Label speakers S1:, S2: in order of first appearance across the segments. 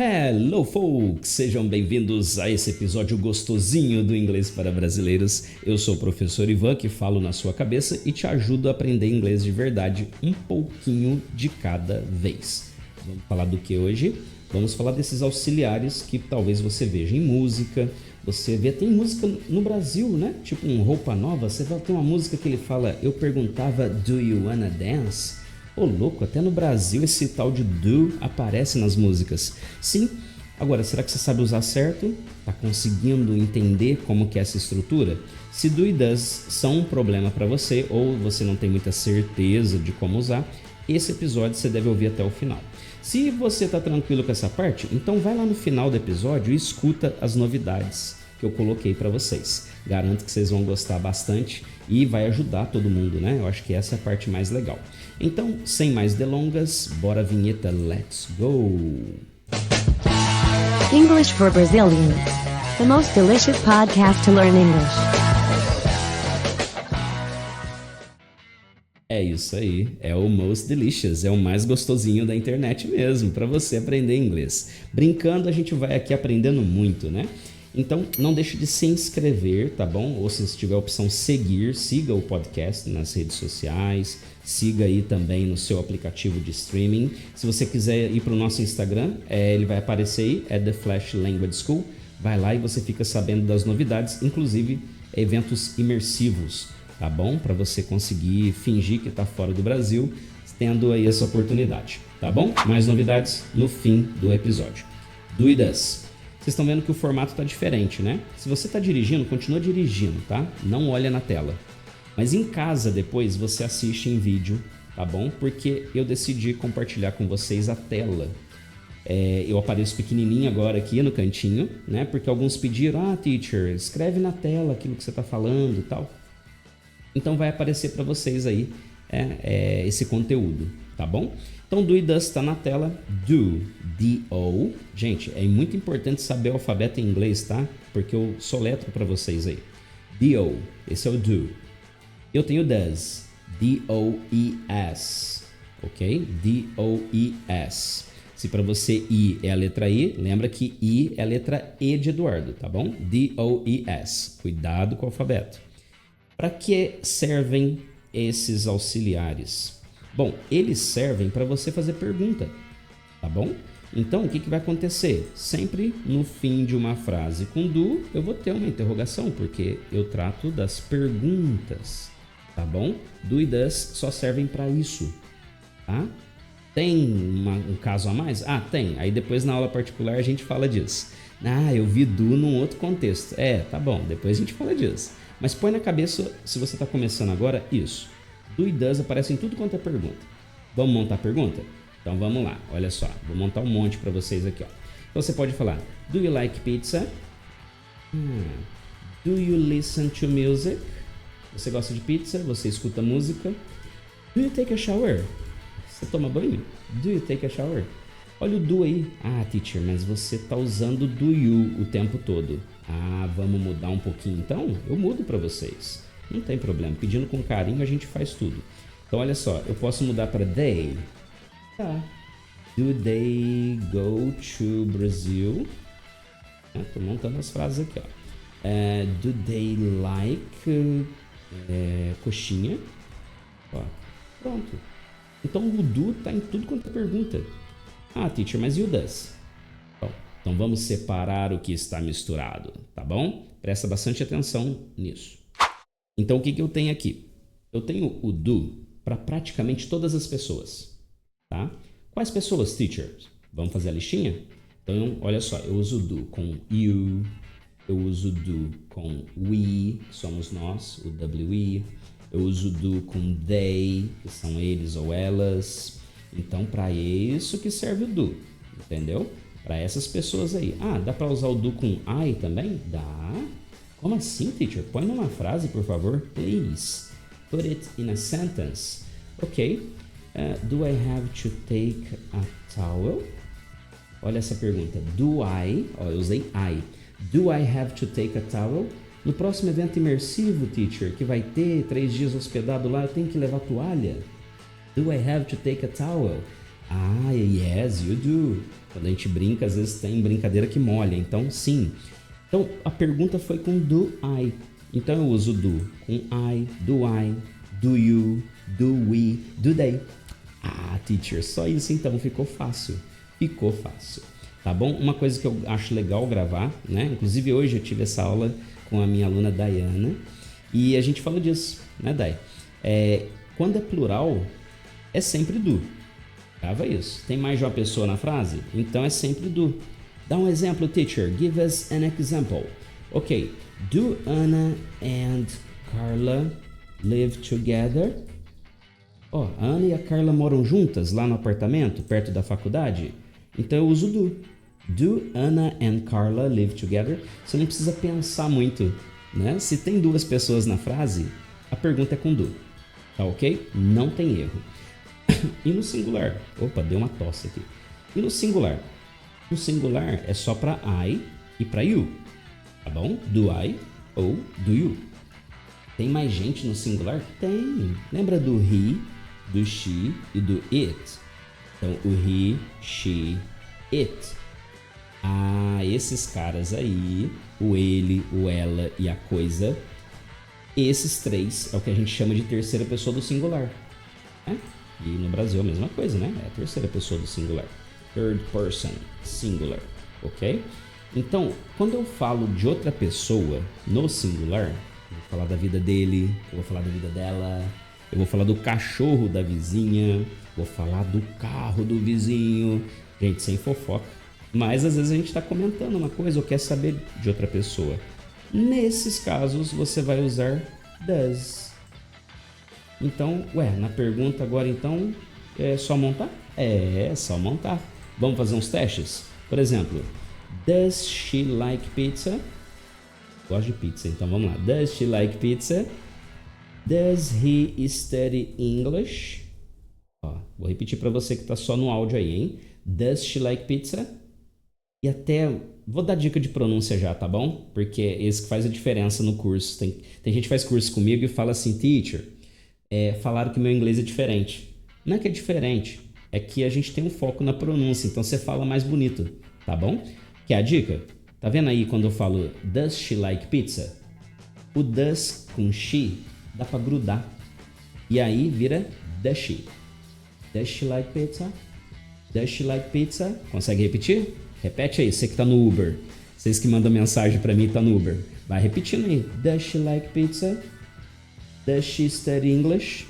S1: Hello, folks! Sejam bem-vindos a esse episódio gostosinho do Inglês para Brasileiros. Eu sou o professor Ivan, que falo na sua cabeça e te ajudo a aprender inglês de verdade um pouquinho de cada vez. Vamos falar do que hoje? Vamos falar desses auxiliares que talvez você veja em música. Você vê, tem música no Brasil, né? Tipo um Roupa Nova, você vai ter uma música que ele fala, eu perguntava, do you wanna dance? Ô louco, até no Brasil esse tal de do aparece nas músicas. Sim, agora, será que você sabe usar certo? Tá conseguindo entender como que é essa estrutura? Se do e does são um problema para você ou você não tem muita certeza de como usar, esse episódio você deve ouvir até o final. Se você tá tranquilo com essa parte, então vai lá no final do episódio e escuta as novidades que eu coloquei para vocês. Garanto que vocês vão gostar bastante e vai ajudar todo mundo, né? Eu acho que essa é a parte mais legal. Então, sem mais delongas, bora a vinheta, let's go!
S2: English for Brazilians, the most delicious podcast to learn English.
S1: É isso aí, é o most delicious, é o mais gostosinho da internet mesmo, para você aprender inglês. Brincando, a gente vai aqui aprendendo muito, né? Então, não deixe de se inscrever, tá bom? Ou se tiver a opção seguir, siga o podcast nas redes sociais, siga aí também no seu aplicativo de streaming. Se você quiser ir para o nosso Instagram, ele vai aparecer aí, é The Flash Language School. Vai lá e você fica sabendo das novidades, inclusive eventos imersivos, tá bom? Para você conseguir fingir que está fora do Brasil, tendo aí essa oportunidade, tá bom? Mais novidades no fim do episódio. Dúvidas? Vocês estão vendo que o formato está diferente, né? Se você está dirigindo, continua dirigindo, tá? Não olha na tela. Mas em casa depois você assiste em vídeo, tá bom? Porque eu decidi compartilhar com vocês a tela. Eu apareço pequenininho agora aqui no cantinho, né? Porque alguns pediram, teacher, escreve na tela aquilo que você está falando e tal. Então vai aparecer para vocês aí esse conteúdo, tá bom? Então, do e does está na tela, do, D-O. Gente, é muito importante saber o alfabeto em inglês, tá? Porque eu soletro para vocês aí. D-O, esse é o do. Eu tenho does, D-O-E-S, ok? D-O-E-S. Se para você I é a letra I, lembra que I é a letra E de Eduardo, tá bom? D-O-E-S. Cuidado com o alfabeto. Para que servem esses auxiliares? Bom, eles servem para você fazer pergunta, tá bom? Então, o que vai acontecer? Sempre no fim de uma frase com do, eu vou ter uma interrogação, porque eu trato das perguntas, tá bom? Do e does só servem para isso, tá? Tem um caso a mais? Tem. Aí depois na aula particular a gente fala disso. Eu vi do num outro contexto. Tá bom, depois a gente fala disso. Mas põe na cabeça, se você está começando agora, isso. Do e does aparece em tudo quanto é pergunta. Vamos montar a pergunta? Então vamos lá, olha só. Vou montar um monte para vocês aqui, ó. Então você pode falar, do you like pizza? Do you listen to music? Você gosta de pizza? Você escuta música? Do you take a shower? Você toma banho? Do you take a shower? Olha o do aí. Teacher, mas você está usando do you o tempo todo. Vamos mudar um pouquinho então? Eu mudo para vocês. Não tem problema. Pedindo com carinho a gente faz tudo. Então olha só, eu posso mudar para they. Tá. Do they go to Brazil? Tô montando as frases aqui, ó. Do they like coxinha? Ó, pronto. Então o do tá em tudo quanto é pergunta. Teacher, mas e o does? Bom, então vamos separar o que está misturado, tá bom? Presta bastante atenção nisso. Então o que eu tenho aqui? Eu tenho o do para praticamente todas as pessoas, tá? Quais pessoas, teacher? Vamos fazer a listinha? Então, olha só, eu uso do com you, eu uso do com we, que somos nós, o we, eu uso do com they, que são eles ou elas. Então, para isso que serve o do, entendeu? Para essas pessoas aí. Dá para usar o do com I também? Dá. Como assim, teacher? Põe numa frase, por favor. Please. Put it in a sentence. Ok. Do I have to take a towel? Olha essa pergunta. Do I... eu usei I. Do I have to take a towel? No próximo evento imersivo, teacher, que vai ter 3 dias hospedado lá, eu tenho que levar toalha? Do I have to take a towel? Ah, yes, you do. Quando a gente brinca, às vezes tem brincadeira que molha, então sim. Então a pergunta foi com do I. Então eu uso do com I, do you, do we, do they. Ah, teacher, só isso então ficou fácil. Ficou fácil. Tá bom? Uma coisa que eu acho legal gravar, né? Inclusive hoje eu tive essa aula com a minha aluna Dayana e a gente falou disso, né, Day? Quando é plural, é sempre do. Grava isso. Tem mais de uma pessoa na frase? Então é sempre do. Dá um exemplo, teacher. Give us an example. Ok. Do Anna and Carla live together? Ó, a Ana e a Carla moram juntas lá no apartamento, perto da faculdade? Então eu uso do. Do Anna and Carla live together? Você não precisa pensar muito, né? Se tem duas pessoas na frase, a pergunta é com do. Tá ok? Não tem erro. E no singular? Opa, deu uma tosse aqui. E no singular? No singular é só para I e para you. Tá bom? Do I ou do you. Tem mais gente no singular? Tem. Lembra do he, do she e do it? Então, o he, she, it. Ah, esses caras aí, o ele, o ela e a coisa, esses três é o que a gente chama de terceira pessoa do singular. Né? E no Brasil é a mesma coisa, né? É a terceira pessoa do singular. Third person, singular, ok? Então, quando eu falo de outra pessoa no singular, eu vou falar da vida dele, eu vou falar da vida dela, eu vou falar do cachorro da vizinha, vou falar do carro do vizinho. Gente, sem fofoca. Mas às vezes a gente está comentando uma coisa ou quer saber de outra pessoa. Nesses casos, você vai usar does. Então, na pergunta agora então, é só montar? É só montar. Vamos fazer uns testes? Por exemplo, does she like pizza? Gosto de pizza, então vamos lá. Does she like pizza? Does he study English? Ó, vou repetir para você que tá só no áudio aí, hein? Does she like pizza? E até vou dar dica de pronúncia já, tá bom? Porque é esse que faz a diferença no curso. Tem gente que faz curso comigo e fala assim, teacher, falaram que meu inglês é diferente. Não é que é diferente, é que a gente tem um foco na pronúncia, então você fala mais bonito, tá bom? Quer a dica? Tá vendo aí quando eu falo does she like pizza? O does com she dá pra grudar. E aí vira does she. Does she like pizza? Does she like pizza? Consegue repetir? Repete aí, você que tá no Uber. Vocês que mandam mensagem pra mim tá no Uber. Vai repetindo aí. Does she like pizza? Does she study English?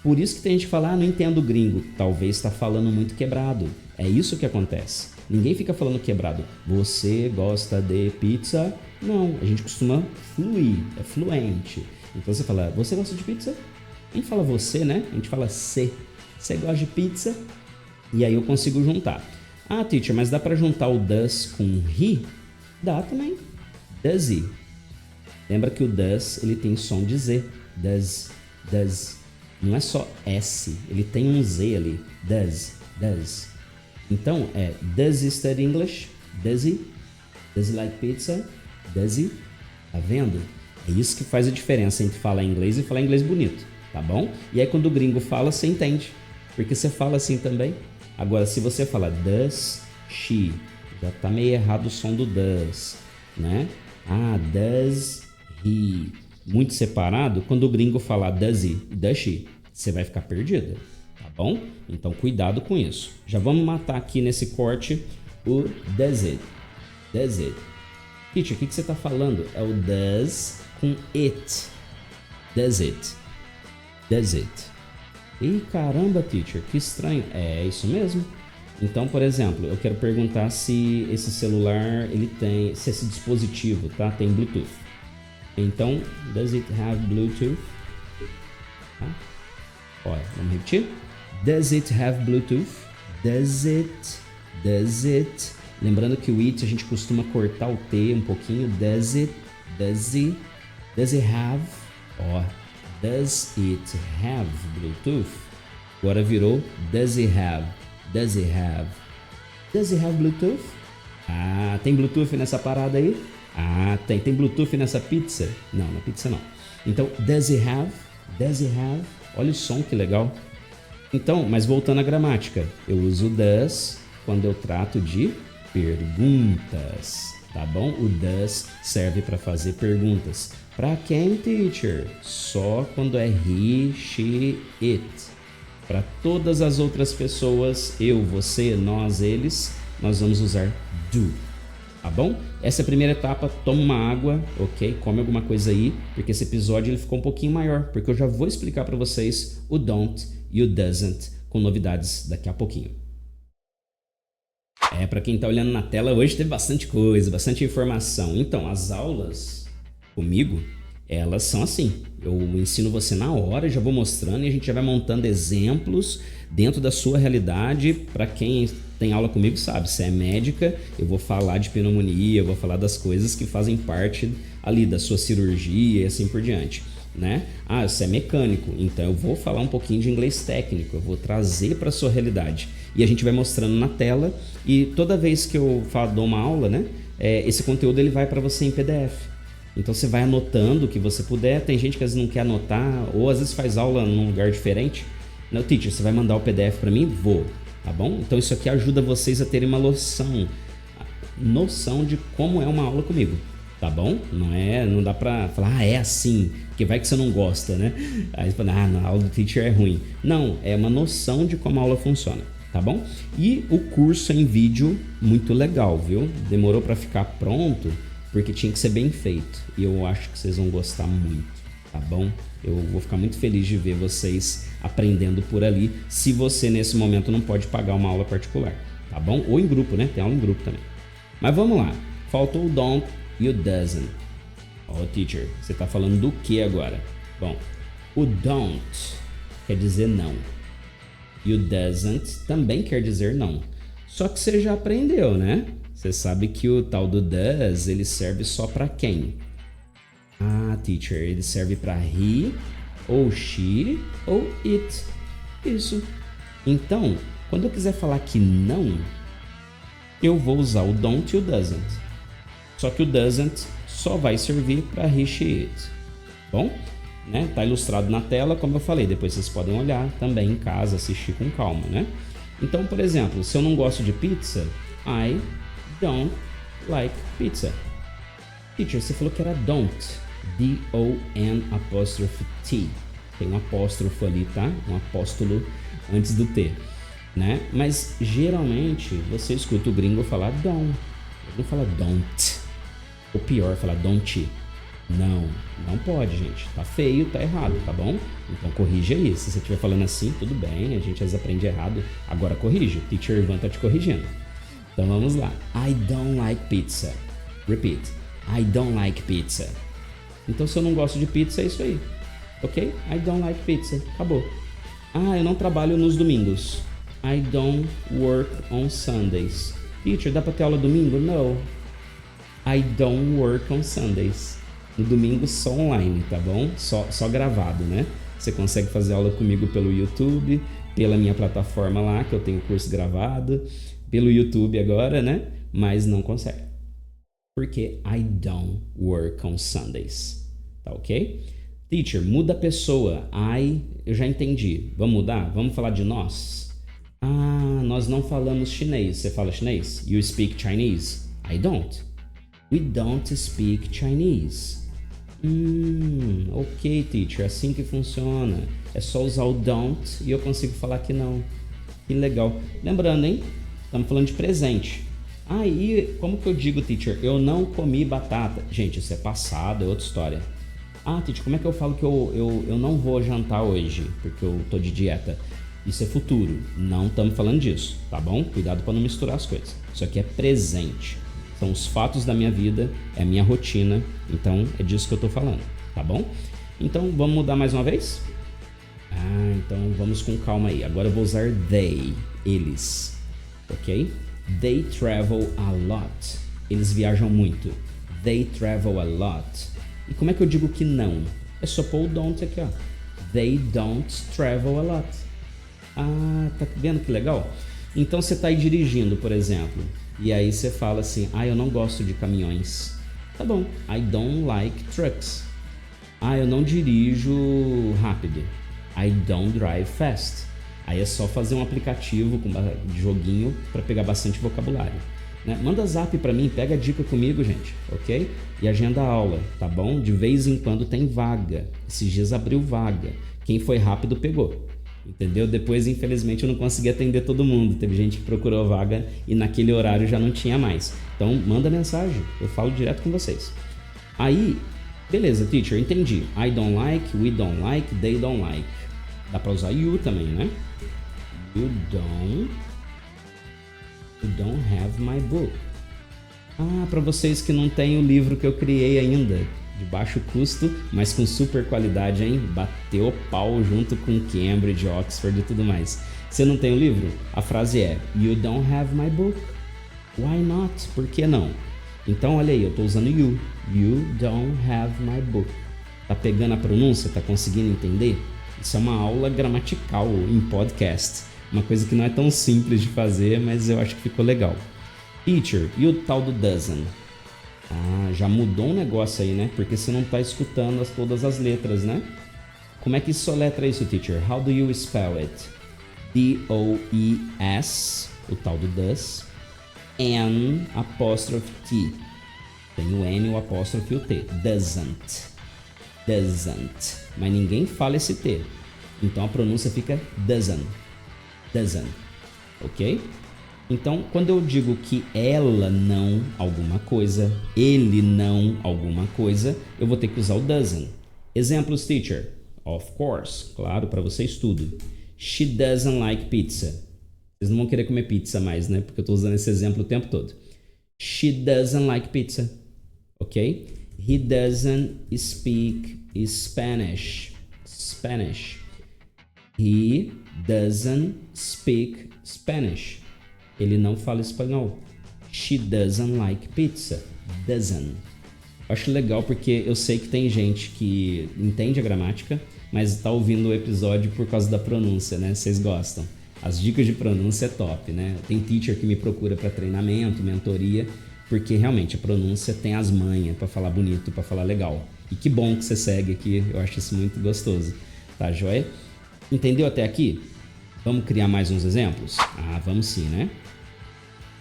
S1: Por isso que tem gente que fala, não entendo gringo. Talvez tá falando muito quebrado. É isso que acontece. Ninguém fica falando quebrado. Você gosta de pizza? Não, a gente costuma fluir, é fluente. Então você fala, você gosta de pizza? A gente fala você, né? A gente fala você. Você gosta de pizza? E aí eu consigo juntar. Ah, teacher, mas dá pra juntar o does com he? Dá também. Does he? Lembra que o does, ele tem som de Z. Does. Não é só S, ele tem um Z ali. Does. Então, does he study English? Does he? Does he like pizza? Does he? Tá vendo? É isso que faz a diferença entre falar inglês e falar inglês bonito, tá bom? E aí quando o gringo fala, você entende. Porque você fala assim também. Agora, se você fala does she, já tá meio errado o som do does, né? Ah, does he. Muito separado, quando o gringo falar does he, does she, você vai ficar perdida, tá bom? Então, cuidado com isso. Já vamos matar aqui nesse corte o does it. Does it. Teacher, o que você tá falando? É o does com it. Does it. Does it. Ih, caramba, teacher, que estranho. É isso mesmo. Então, por exemplo, eu quero perguntar se esse celular, se esse dispositivo, tá, tem Bluetooth. Então, does it have Bluetooth? Tá? Olha, vamos repetir. Does it have Bluetooth? Does it? Lembrando que o it a gente costuma cortar o T um pouquinho. Does it have? Ó, does it have Bluetooth? Agora virou does it have? Does it have Bluetooth? Ah, tem Bluetooth nessa parada aí? Ah, tem Bluetooth nessa pizza? Não, na pizza não. Então, does it have? Olha o som, que legal. Então, mas voltando à gramática, eu uso does quando eu trato de perguntas, tá bom? O does serve para fazer perguntas. Para quem, teacher? Só quando é he, she, it. Para todas as outras pessoas, eu, você, nós, eles, nós vamos usar do. Tá bom? Essa é a primeira etapa, toma uma água, ok? Come alguma coisa aí, porque esse episódio ele ficou um pouquinho maior, porque eu já vou explicar para vocês o don't e o doesn't com novidades daqui a pouquinho. Para quem tá olhando na tela, hoje teve bastante coisa, bastante informação. Então, as aulas comigo, elas são assim. Eu ensino você na hora, já vou mostrando e a gente já vai montando exemplos dentro da sua realidade. Para quem tem aula comigo sabe, se é médica, eu vou falar de pneumonia, eu vou falar das coisas que fazem parte ali da sua cirurgia e assim por diante, né? Ah, você é mecânico, então eu vou falar um pouquinho de inglês técnico, eu vou trazer para sua realidade. E a gente vai mostrando na tela e toda vez que eu dou uma aula, né? Esse conteúdo ele vai para você em PDF. Então você vai anotando o que você puder. Tem gente que às vezes não quer anotar ou às vezes faz aula num lugar diferente. Não, teacher, você vai mandar o PDF para mim? Vou, tá bom? Então isso aqui ajuda vocês a terem uma noção de como é uma aula comigo, tá bom? Não dá pra falar, é assim, porque vai que você não gosta, né? Aí você fala, a aula do teacher é ruim. Não, é uma noção de como a aula funciona, tá bom? E o curso em vídeo, muito legal, viu? Demorou para ficar pronto, porque tinha que ser bem feito. E eu acho que vocês vão gostar muito, tá bom? Eu vou ficar muito feliz de ver vocês aprendendo por ali, se você nesse momento não pode pagar uma aula particular, tá bom? Ou em grupo, né? Tem aula em grupo também. Mas vamos lá. Faltou o don't e o doesn't. Teacher, você tá falando do que agora? Bom, o don't quer dizer não. E o doesn't também quer dizer não. Só que você já aprendeu, né? Você sabe que o tal do does, ele serve só para quem? Teacher, ele serve para he, ou she, ou it. Isso. Então, quando eu quiser falar que não, eu vou usar o don't e o doesn't. Só que o doesn't só vai servir para he, she, it. Bom, né? Tá ilustrado na tela, como eu falei. Depois vocês podem olhar também em casa, assistir com calma, né? Então, por exemplo, se eu não gosto de pizza, I don't like pizza. Teacher, você falou que era don't. D-O-N'-T. Tem um apóstrofo ali, tá? Um apóstolo antes do T, né? Mas geralmente você escuta o gringo falar don't. Ele não fala don't. Ou pior, falar don't. Não pode, gente. Tá feio, tá errado, tá bom? Então corrige aí. Se você estiver falando assim, tudo bem. A gente às vezes aprende errado. Agora corrige. O teacher Ivan tá te corrigindo. Então vamos lá. I don't like pizza. Repeat. I don't like pizza. Então se eu não gosto de pizza, é isso aí. Ok? I don't like pizza. Acabou. Eu não trabalho nos domingos. I don't work on Sundays. Teacher, dá pra ter aula domingo? No. I don't work on Sundays. No domingo só online, tá bom? Só gravado, né? Você consegue fazer aula comigo pelo YouTube, pela minha plataforma lá, que eu tenho curso gravado, pelo YouTube agora, né? Mas não consegue. Porque I don't work on Sundays. Tá ok? Teacher, muda a pessoa. Eu já entendi. Vamos mudar? Vamos falar de nós? Nós não falamos chinês. Você fala chinês? You speak Chinese? I don't. We don't speak Chinese. Ok, teacher. Assim que funciona. É só usar o don't e eu consigo falar que não. Que legal. Lembrando, hein? Estamos falando de presente. E como que eu digo, teacher? Eu não comi batata. Gente, isso é passado, é outra história. Teacher, como é que eu falo que eu não vou jantar hoje, porque eu tô de dieta? Isso é futuro. Não estamos falando disso, tá bom? Cuidado para não misturar as coisas. Isso aqui é presente. São os fatos da minha vida, é a minha rotina. Então, é disso que eu tô falando, tá bom? Então, vamos mudar mais uma vez? Então vamos com calma aí. Agora eu vou usar they, eles, ok? They travel a lot. Eles viajam muito. They travel a lot. E como é que eu digo que não? É só pôr o don't aqui, ó. They don't travel a lot. Tá vendo que legal? Então você tá aí dirigindo, por exemplo, e aí você fala assim, eu não gosto de caminhões. Tá bom. I don't like trucks. Eu não dirijo rápido. I don't drive fast. Aí é só fazer um aplicativo de joguinho para pegar bastante vocabulário. Né? Manda zap para mim, pega a dica comigo, gente, ok? E agenda a aula, tá bom? De vez em quando tem vaga. Esses dias abriu vaga. Quem foi rápido pegou. Entendeu? Depois, infelizmente, eu não consegui atender todo mundo. Teve gente que procurou vaga e naquele horário já não tinha mais. Então, manda mensagem. Eu falo direto com vocês. Aí, beleza, teacher, entendi. I don't like, we don't like, they don't like. Dá pra usar you também, né? You don't have my book. Ah, pra vocês que não têm o livro que eu criei ainda. De baixo custo, mas com super qualidade, hein? Bateu pau junto com Cambridge, Oxford e tudo mais. Você não tem o livro? A frase é You don't have my book. Why not? Por que não? Então, olha aí, eu tô usando you. You don't have my book. Tá pegando a pronúncia? Tá conseguindo entender? Isso é uma aula gramatical em podcast. Uma coisa que não é tão simples de fazer, mas eu acho que ficou legal. Teacher, e o tal do doesn't? Ah, já mudou um negócio aí, né? Porque você não tá escutando todas as letras, né? Como é que soletra isso, teacher? How do you spell it? D-O-E-S, o tal do does, N apóstrofe T. Tem o N, o apóstrofe e o T. Doesn't. Mas ninguém fala esse T. Então a pronúncia fica doesn't. Ok? Então, quando eu digo que ela não alguma coisa, ele não alguma coisa, eu vou ter que usar o doesn't. Exemplos, teacher. Of course. Claro, para vocês tudo. She doesn't like pizza. Vocês não vão querer comer pizza mais, né? Porque eu estou usando esse exemplo o tempo todo. She doesn't like pizza. Ok? He doesn't speak Spanish. He doesn't speak Spanish. Ele não fala espanhol. She doesn't like pizza. Doesn't. Acho legal porque eu sei que tem gente que entende a gramática, mas tá ouvindo o episódio por causa da pronúncia, né? Vocês gostam. As dicas de pronúncia é top, né? Tem teacher que me procura para treinamento, mentoria, porque realmente a pronúncia tem as manhas para falar bonito, para falar legal. E que bom que você segue aqui, eu acho isso muito gostoso. Tá, joia? Entendeu até aqui? Vamos criar mais uns exemplos? Ah, vamos sim, né?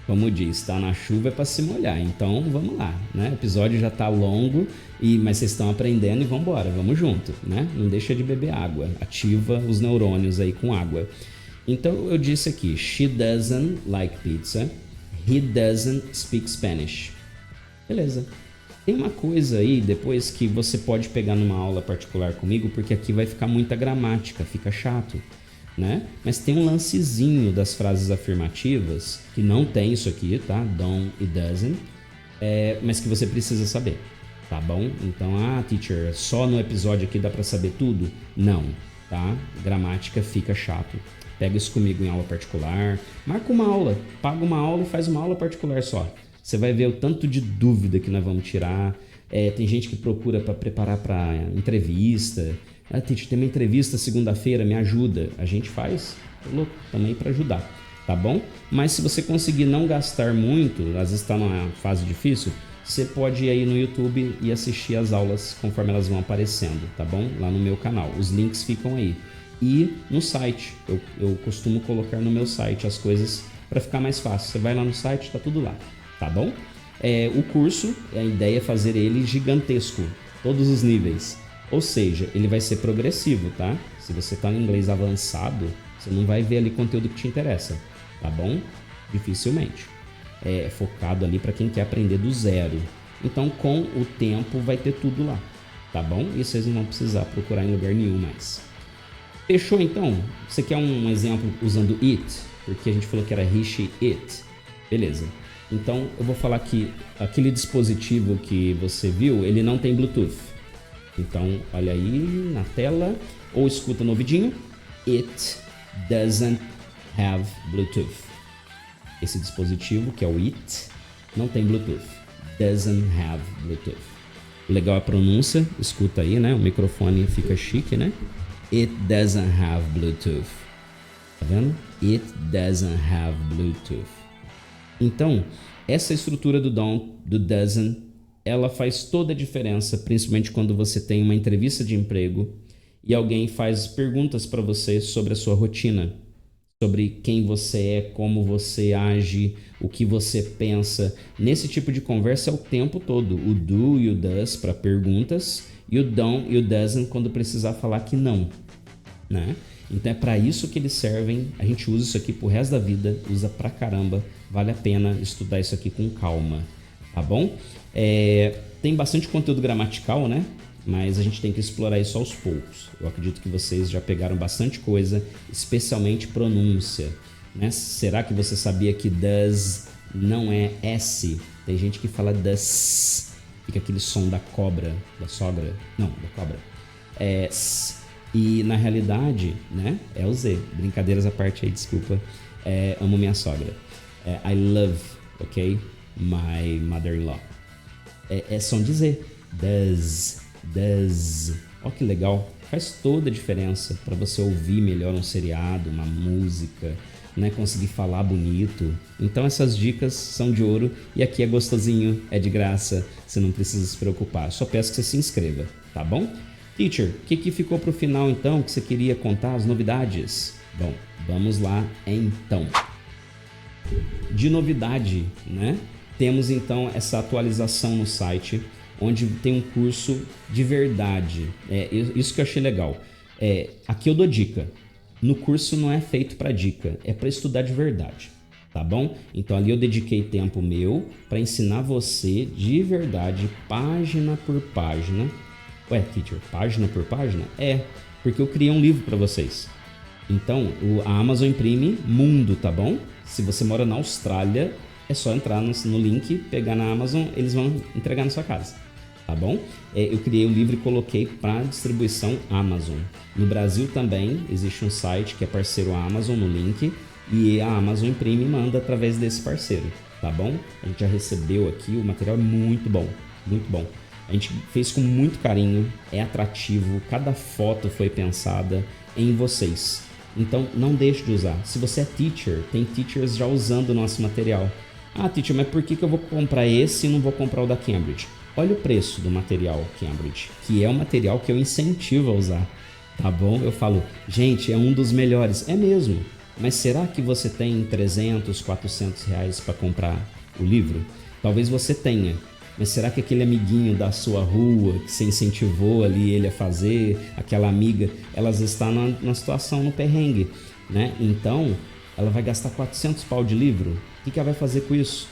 S1: Como diz, tá na chuva é para se molhar, então vamos lá, né? O episódio já tá longo, mas vocês estão aprendendo e vamos embora, vamos junto, né? Não deixa de beber água, ativa os neurônios aí com água. Então eu disse aqui, she doesn't like pizza, he doesn't speak Spanish. Beleza. Tem uma coisa aí depois que você pode pegar numa aula particular comigo, porque aqui vai ficar muita gramática, fica chato, né? Mas tem um lancezinho das frases afirmativas, que não tem isso aqui, tá? Don't e doesn't, mas que você precisa saber, tá bom? Então, teacher, só no episódio aqui dá pra saber tudo? Não, tá? Gramática fica chato. Pega isso comigo em aula particular, marca uma aula, paga uma aula e faz uma aula particular só. Você vai ver o tanto de dúvida que nós vamos tirar. Tem gente que procura para preparar para entrevista. Teacher, tem uma entrevista segunda-feira, me ajuda. A gente faz, tô louco, também para ajudar, tá bom? Mas se você conseguir não gastar muito, às vezes está numa fase difícil, você pode ir aí no YouTube e assistir as aulas conforme elas vão aparecendo, tá bom? Lá no meu canal, os links ficam aí. E no site, eu costumo colocar no meu site as coisas para ficar mais fácil. Você vai lá no site, tá tudo lá, tá bom? O curso, a ideia é fazer ele gigantesco, todos os níveis. Ou seja, ele vai ser progressivo, tá? Se você tá no inglês avançado, você não vai ver ali conteúdo que te interessa, tá bom? Dificilmente. É focado ali para quem quer aprender do zero. Então, com o tempo, vai ter tudo lá, tá bom? E vocês não vão precisar procurar em lugar nenhum mais. Fechou, então? Você quer um exemplo usando it? Porque a gente falou que era he, she, it. Beleza. Então, eu vou falar que aquele dispositivo que você viu, ele não tem Bluetooth. Então, olha aí na tela, ou escuta no ouvidinho. It doesn't have Bluetooth. Esse dispositivo, que é o it, não tem Bluetooth. Doesn't have Bluetooth. O legal é a pronúncia, escuta aí, né? O microfone fica chique, né? It doesn't have Bluetooth. Tá vendo? It doesn't have Bluetooth. Então, essa estrutura do don't, do doesn't, ela faz toda a diferença, principalmente quando você tem uma entrevista de emprego e alguém faz perguntas para você sobre a sua rotina. sobre quem você é, como você age, o que você pensa. Nesse tipo de conversa é o tempo todo. O do e o does para perguntas e o don't e o doesn't quando precisar falar que não, né? Então é para isso que eles servem. A gente usa isso aqui pro resto da vida, usa pra caramba. Vale a pena estudar isso aqui com calma, tá bom? Tem bastante conteúdo gramatical, né? Mas a gente tem que explorar isso aos poucos. Eu acredito que vocês já pegaram bastante coisa, especialmente pronúncia, né? Será que você sabia que does não é S? Tem gente que fala does, fica aquele som da cobra, da sogra. Não, da cobra. É S. E na realidade, né, é o Z. Brincadeiras à parte aí, desculpa. Amo minha sogra. I love, ok? My mother-in-law. É som de Z. Does. Olha que legal. Faz toda a diferença para você ouvir melhor um seriado, uma música, né? Conseguir falar bonito. Então essas dicas são de ouro. E aqui é gostosinho, é de graça. Você não precisa se preocupar. Só peço que você se inscreva, tá bom? Teacher, o que ficou para o final então que você queria contar, as novidades? Bom, vamos lá então. De novidade, né? Temos então essa atualização no site, onde tem um curso de verdade. Isso que eu achei legal. Aqui eu dou dica. No curso não é feito para dica, é para estudar de verdade, tá bom? Então ali eu dediquei tempo meu para ensinar você de verdade, página por página. Ué, teacher, página por página? Porque eu criei um livro para vocês. Então, a Amazon imprime mundo, tá bom? Se você mora na Austrália, é só entrar no link, pegar na Amazon, eles vão entregar na sua casa, tá bom? Eu criei o livro e coloquei para distribuição Amazon. No Brasil também existe um site que é parceiro Amazon no link, e a Amazon imprime e manda através desse parceiro, tá bom? A gente já recebeu aqui, o material é muito bom, muito bom. A gente fez com muito carinho, é atrativo, cada foto foi pensada em vocês. Então não deixe de usar. Se você é teacher, tem teachers já usando o nosso material. Ah, teacher, mas por que eu vou comprar esse e não vou comprar o da Cambridge? Olha o preço do material Cambridge, que é o material que eu incentivo a usar, tá bom? Eu falo, gente, é um dos melhores. É mesmo, mas será que você tem 300, 400 reais para comprar o livro? Talvez você tenha. Mas será que aquele amiguinho da sua rua, que você incentivou ali ele a fazer, aquela amiga, elas estão numa situação, no perrengue, né? Então, ela vai gastar 400 pau de livro, o que ela vai fazer com isso?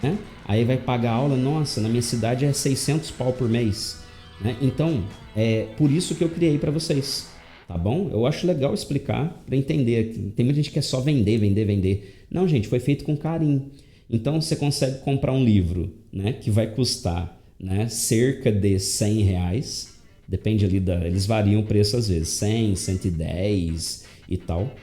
S1: Né? Aí vai pagar aula, nossa, na minha cidade é 600 pau por mês, né? Então, é por isso que eu criei para vocês, tá bom? Eu acho legal explicar para entender. Tem muita gente que quer só vender. Não, gente, foi feito com carinho. Então você consegue comprar um livro, né, que vai custar, né, cerca de 100 reais, depende ali eles variam o preço às vezes, 100, 110 e tal,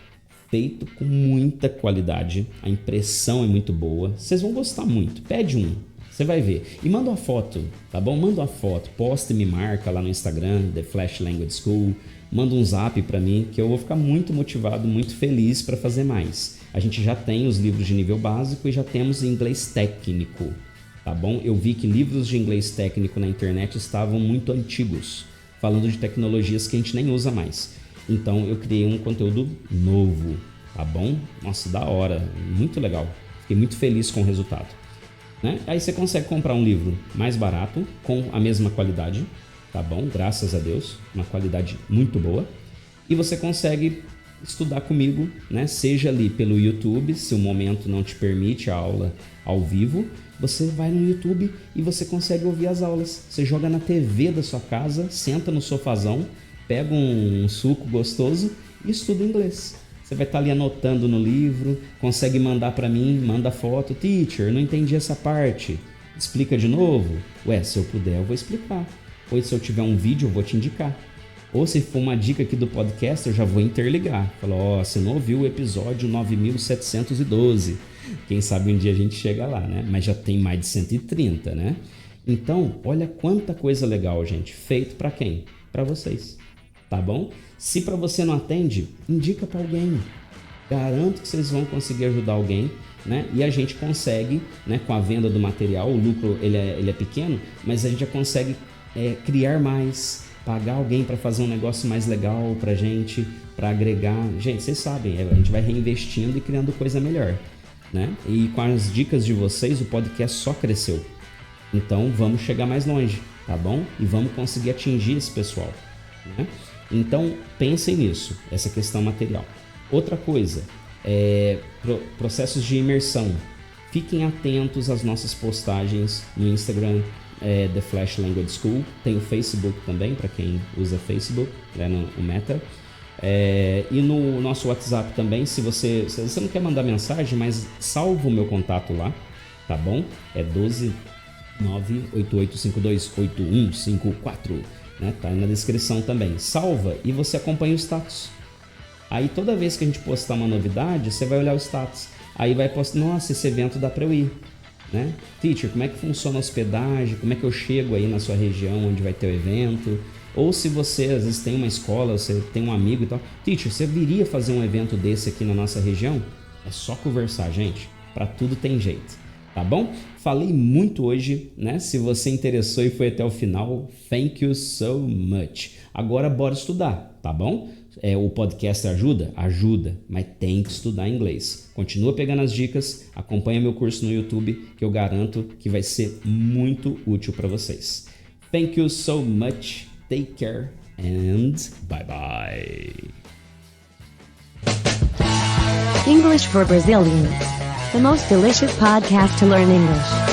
S1: feito com muita qualidade, a impressão é muito boa, vocês vão gostar muito, pede um, você vai ver, e manda uma foto, tá bom? Manda uma foto, posta e me marca lá no Instagram, The Flash Language School, manda um zap para mim que eu vou ficar muito motivado, muito feliz para fazer mais. A gente já tem os livros de nível básico e já temos inglês técnico, tá bom? Eu vi que livros de inglês técnico na internet estavam muito antigos, falando de tecnologias que a gente nem usa mais. Então eu criei um conteúdo novo, tá bom? Nossa, da hora, muito legal. Fiquei muito feliz com o resultado, né? Aí você consegue comprar um livro mais barato, com a mesma qualidade, tá bom? Graças a Deus, uma qualidade muito boa. E você consegue estudar comigo, né? Seja ali pelo YouTube, se o momento não te permite a aula ao vivo, você vai no YouTube e você consegue ouvir as aulas. Você joga na TV da sua casa, senta no sofazão, pega um suco gostoso e estuda inglês. Você vai estar ali anotando no livro, consegue mandar para mim, manda foto. Teacher, não entendi essa parte. Explica de novo? Ué, se eu puder eu vou explicar. Ou se eu tiver um vídeo eu vou te indicar. Ou se for uma dica aqui do podcast, eu já vou interligar. Fala, você não ouviu o episódio 9712. Quem sabe um dia a gente chega lá, né? Mas já tem mais de 130, né? Então, olha quanta coisa legal, gente. Feito para quem? Para vocês, tá bom? Se para você não atende, indica para alguém. Garanto que vocês vão conseguir ajudar alguém, né? E a gente consegue, né? Com a venda do material, o lucro ele é pequeno, mas a gente já consegue criar mais, pagar alguém para fazer um negócio mais legal pra gente, para agregar. Gente, vocês sabem, a gente vai reinvestindo e criando coisa melhor, né? E com as dicas de vocês, o podcast só cresceu. Então vamos chegar mais longe, tá bom? E vamos conseguir atingir esse pessoal, né? Então pensem nisso, essa questão material. Outra coisa, processos de imersão. Fiquem atentos às nossas postagens no Instagram, The Flash Language School. Tem o Facebook também, para quem usa Facebook, no Meta. E no nosso WhatsApp também, se você não quer mandar mensagem, mas salva o meu contato lá, tá bom? É 12988528154, né? Tá aí na descrição também. Salva e você acompanha o status. Aí toda vez que a gente postar uma novidade, você vai olhar o status. Aí vai postar, nossa, esse evento dá para eu ir, né? Teacher, como é que funciona a hospedagem? Como é que eu chego aí na sua região onde vai ter o evento? Ou se você às vezes tem uma escola, você tem um amigo e tal. Teacher, você viria fazer um evento desse aqui na nossa região? É só conversar, gente. Para tudo tem jeito, tá bom? Falei muito hoje, né? Se você interessou e foi até o final, thank you so much. Agora bora estudar, tá bom? O podcast ajuda? Ajuda, mas tem que estudar inglês. Continua pegando as dicas, acompanha meu curso no YouTube, que eu garanto que vai ser muito útil para vocês. Thank you so much, take care and bye bye.
S2: English for Brazilians. The most delicious podcast to learn English.